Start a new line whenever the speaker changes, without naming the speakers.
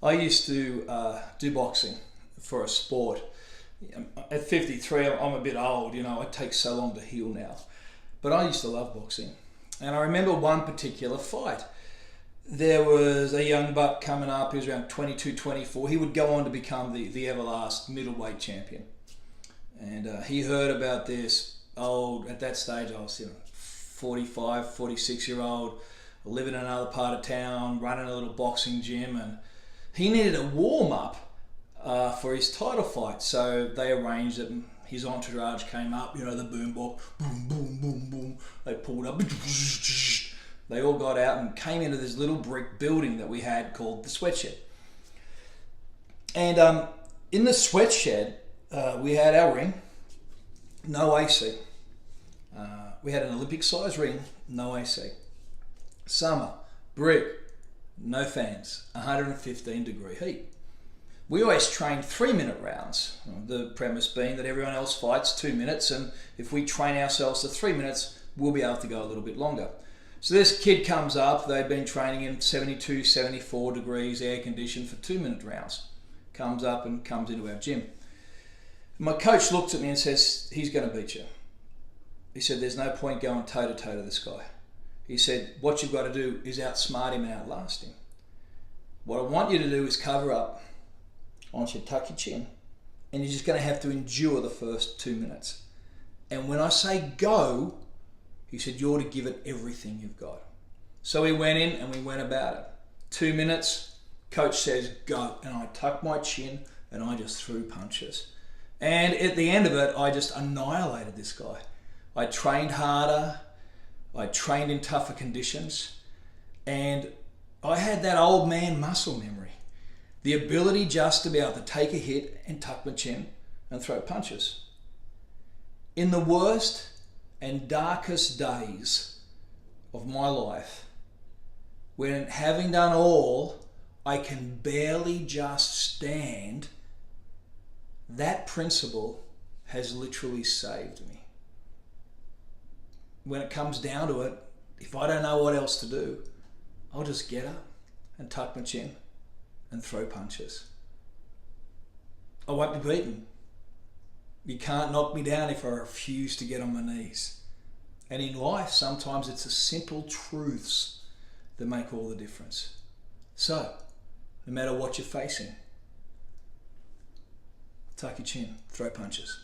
I used to do boxing for a sport. At 53, I'm a bit old, it takes so long to heal now. But I used to love boxing. And I remember one particular fight. There was a young buck coming up, he was around 22, 24. He would go on to become the everlast middleweight champion. And he heard about this old, at that stage I was 45, 46-year-old, living in another part of town, running a little boxing gym, and he needed a warm-up for his title fight. So they arranged it, and his entourage came up, the boombox, boom, boom, boom, boom. They pulled up, they all got out and came into this little brick building that we had called the sweatshed. And in the sweatshed, we had our ring, no AC. We had an Olympic-sized ring, no AC. Summer, brick, no fans, 115-degree heat. We always trained 3-minute rounds, the premise being that everyone else fights 2 minutes, and if we train ourselves to 3 minutes, we'll be able to go a little bit longer. So this kid comes up, they've been training in 72, 74 degrees, air conditioned for 2-minute rounds. Comes up and comes into our gym. My coach looks at me and says, he's going to beat you. He said, there's no point going toe-to-toe to this guy. He said, what you've got to do is outsmart him and outlast him. What I want you to do is cover up. I want you to tuck your chin. And you're just going to have to endure the first 2 minutes. And when I say go, he said, you ought to give it everything you've got. So we went in and we went about it. 2 minutes, coach says, go. And I tucked my chin and I just threw punches. And at the end of it, I just annihilated this guy. I trained harder. I trained in tougher conditions. And I had that old man muscle memory. The ability just to be able to take a hit and tuck my chin and throw punches. In the worst and darkest days of my life, when having done all, I can barely just stand, that principle has literally saved me. When it comes down to it, if I don't know what else to do, I'll just get up and tuck my chin and throw punches. I won't be beaten. You can't knock me down if I refuse to get on my knees. And in life, sometimes it's the simple truths that make all the difference. So, no matter what you're facing, tuck your chin, throw punches.